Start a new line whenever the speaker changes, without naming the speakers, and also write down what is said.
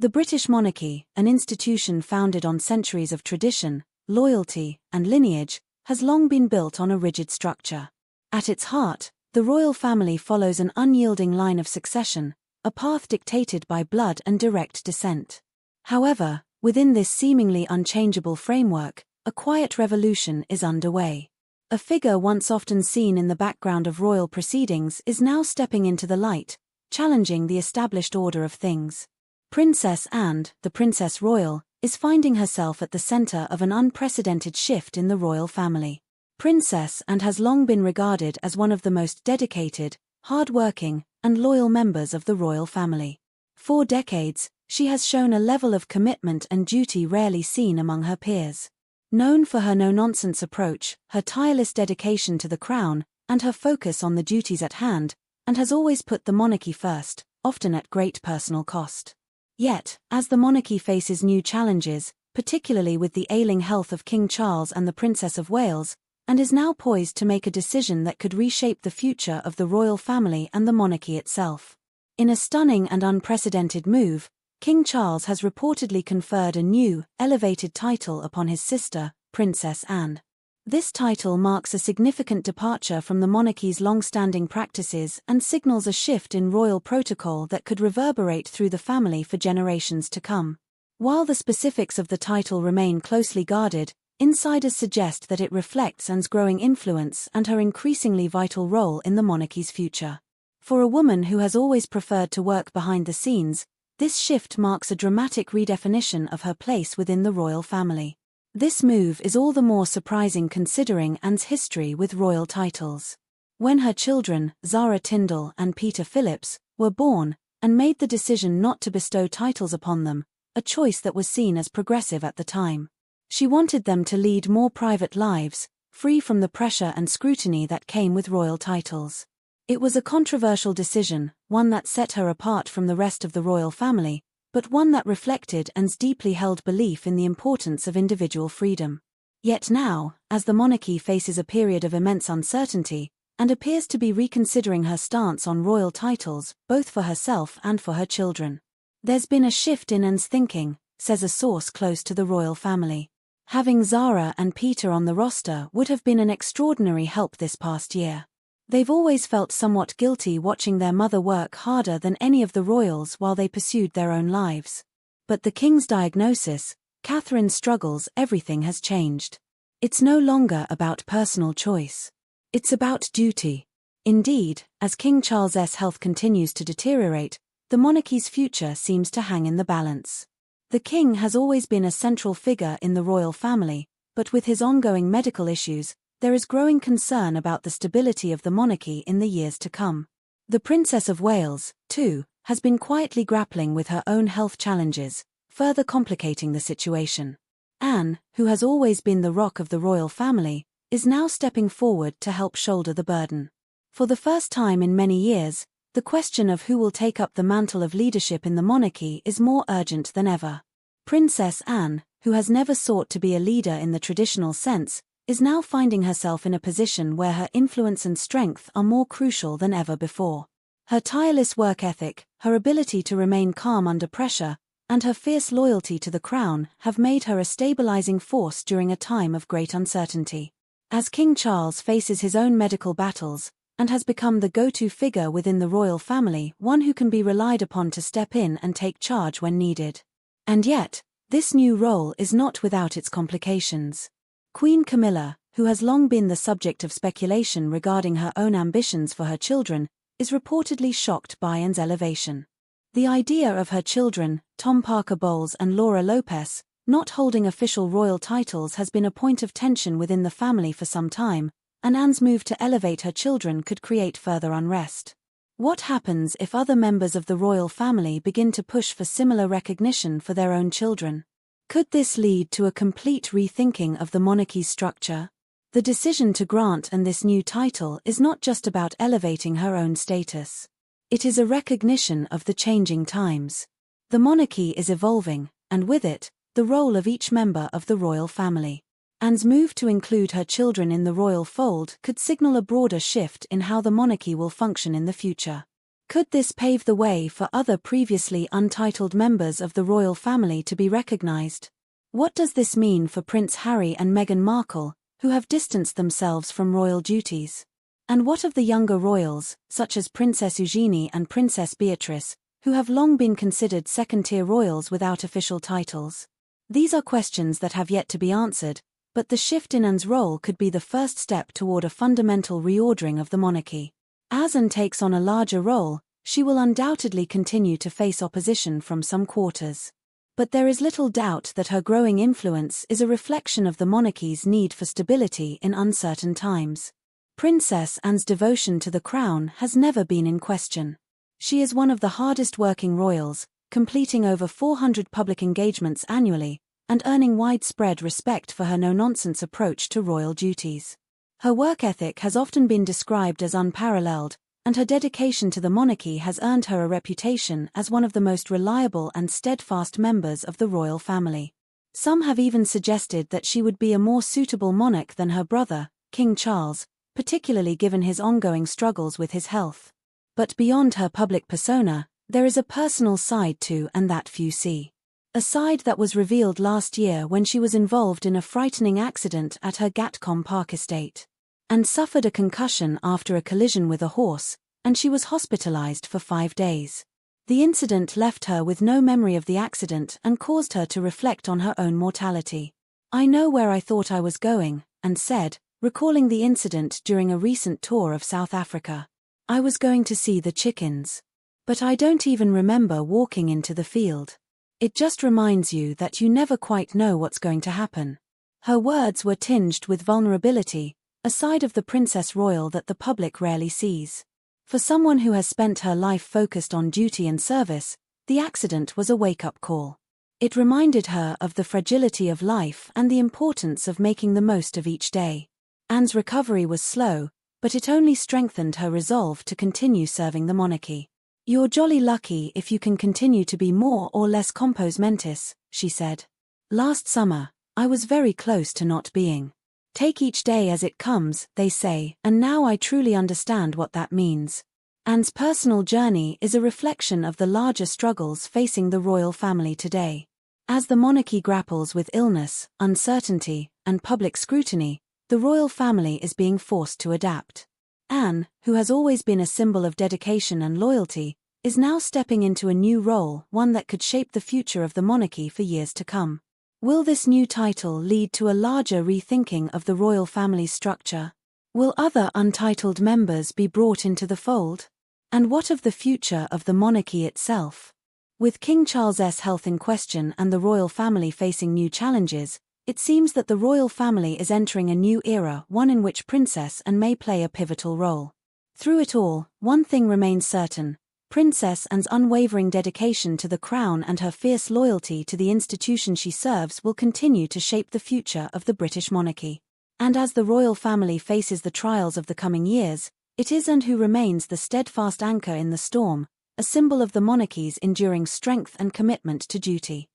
The British monarchy, an institution founded on centuries of tradition, loyalty, and lineage, has long been built on a rigid structure. At its heart, the royal family follows an unyielding line of succession, a path dictated by blood and direct descent. However, within this seemingly unchangeable framework, a quiet revolution is underway. A figure once often seen in the background of royal proceedings is now stepping into the light, challenging the established order of things. Princess Anne, the Princess Royal, is finding herself at the center of an unprecedented shift in the royal family. Princess Anne has long been regarded as one of the most dedicated, hard-working, and loyal members of the royal family. For decades, she has shown a level of commitment and duty rarely seen among her peers. Known for her no-nonsense approach, her tireless dedication to the crown, and her focus on the duties at hand, and has always put the monarchy first, often at great personal cost. Yet, as the monarchy faces new challenges, particularly with the ailing health of King Charles and the Princess of Wales, and is now poised to make a decision that could reshape the future of the royal family and the monarchy itself. In a stunning and unprecedented move, King Charles has reportedly conferred a new, elevated title upon his sister, Princess Anne. This title marks a significant departure from the monarchy's long-standing practices and signals a shift in royal protocol that could reverberate through the family for generations to come. While the specifics of the title remain closely guarded, insiders suggest that it reflects Anne's growing influence and her increasingly vital role in the monarchy's future. For a woman who has always preferred to work behind the scenes, this shift marks a dramatic redefinition of her place within the royal family. This move is all the more surprising considering Anne's history with royal titles. When her children, Zara Tyndall and Peter Phillips, were born, Anne made the decision not to bestow titles upon them, a choice that was seen as progressive at the time. She wanted them to lead more private lives, free from the pressure and scrutiny that came with royal titles. It was a controversial decision, one that set her apart from the rest of the royal family, but one that reflected Anne's deeply held belief in the importance of individual freedom. Yet now, as the monarchy faces a period of immense uncertainty, and appears to be reconsidering her stance on royal titles, both for herself and for her children. There's been a shift in Anne's thinking, says a source close to the royal family. Having Zara and Peter on the roster would have been an extraordinary help this past year. They've always felt somewhat guilty watching their mother work harder than any of the royals while they pursued their own lives. But the king's diagnosis, Catherine's struggles, everything has changed. It's no longer about personal choice. It's about duty. Indeed, as King Charles's health continues to deteriorate, the monarchy's future seems to hang in the balance. The king has always been a central figure in the royal family, but with his ongoing medical issues, there is growing concern about the stability of the monarchy in the years to come. The Princess of Wales, too, has been quietly grappling with her own health challenges, further complicating the situation. Anne, who has always been the rock of the royal family, is now stepping forward to help shoulder the burden. For the first time in many years, the question of who will take up the mantle of leadership in the monarchy is more urgent than ever. Princess Anne, who has never sought to be a leader in the traditional sense, is now finding herself in a position where her influence and strength are more crucial than ever before. Her tireless work ethic, her ability to remain calm under pressure, and her fierce loyalty to the crown have made her a stabilizing force during a time of great uncertainty. As King Charles faces his own medical battles, and has become the go-to figure within the royal family, one who can be relied upon to step in and take charge when needed. And yet, this new role is not without its complications. Queen Camilla, who has long been the subject of speculation regarding her own ambitions for her children, is reportedly shocked by Anne's elevation. The idea of her children, Tom Parker Bowles and Laura Lopez, not holding official royal titles has been a point of tension within the family for some time, and Anne's move to elevate her children could create further unrest. What happens if other members of the royal family begin to push for similar recognition for their own children? Could this lead to a complete rethinking of the monarchy's structure? The decision to grant Anne this new title is not just about elevating her own status. It is a recognition of the changing times. The monarchy is evolving, and with it, the role of each member of the royal family. Anne's move to include her children in the royal fold could signal a broader shift in how the monarchy will function in the future. Could this pave the way for other previously untitled members of the royal family to be recognized? What does this mean for Prince Harry and Meghan Markle, who have distanced themselves from royal duties? And what of the younger royals, such as Princess Eugenie and Princess Beatrice, who have long been considered second-tier royals without official titles? These are questions that have yet to be answered, but the shift in Anne's role could be the first step toward a fundamental reordering of the monarchy. As Anne takes on a larger role, she will undoubtedly continue to face opposition from some quarters. But there is little doubt that her growing influence is a reflection of the monarchy's need for stability in uncertain times. Princess Anne's devotion to the crown has never been in question. She is one of the hardest-working royals, completing over 400 public engagements annually, and earning widespread respect for her no-nonsense approach to royal duties. Her work ethic has often been described as unparalleled, and her dedication to the monarchy has earned her a reputation as one of the most reliable and steadfast members of the royal family. Some have even suggested that she would be a more suitable monarch than her brother, King Charles, particularly given his ongoing struggles with his health. But beyond her public persona, there is a personal side to Anne that few see. A side that was revealed last year when she was involved in a frightening accident at her Gatcombe Park estate. Anne suffered a concussion after a collision with a horse, and she was hospitalized for 5 days. The incident left her with no memory of the accident and caused her to reflect on her own mortality. "I know where I thought I was going," Anne said, recalling the incident during a recent tour of South Africa. "I was going to see the chickens. But I don't even remember walking into the field." It just reminds you that you never quite know what's going to happen. Her words were tinged with vulnerability, a side of the Princess Royal that the public rarely sees. For someone who has spent her life focused on duty and service, the accident was a wake-up call. It reminded her of the fragility of life and the importance of making the most of each day. Anne's recovery was slow, but it only strengthened her resolve to continue serving the monarchy. "You're jolly lucky if you can continue to be more or less compos mentis," she said. "Last summer, I was very close to not being. Take each day as it comes, they say, and now I truly understand what that means." Anne's personal journey is a reflection of the larger struggles facing the royal family today. As the monarchy grapples with illness, uncertainty, and public scrutiny, the royal family is being forced to adapt. Anne, who has always been a symbol of dedication and loyalty, is now stepping into a new role, one that could shape the future of the monarchy for years to come. Will this new title lead to a larger rethinking of the royal family's structure? Will other untitled members be brought into the fold? And what of the future of the monarchy itself? With King Charles's health in question and the royal family facing new challenges, it seems that the royal family is entering a new era, one in which Princess Anne may play a pivotal role. Through it all, one thing remains certain: Princess Anne's unwavering dedication to the crown and her fierce loyalty to the institution she serves will continue to shape the future of the British monarchy. And as the royal family faces the trials of the coming years, it is Anne who remains the steadfast anchor in the storm, a symbol of the monarchy's enduring strength and commitment to duty.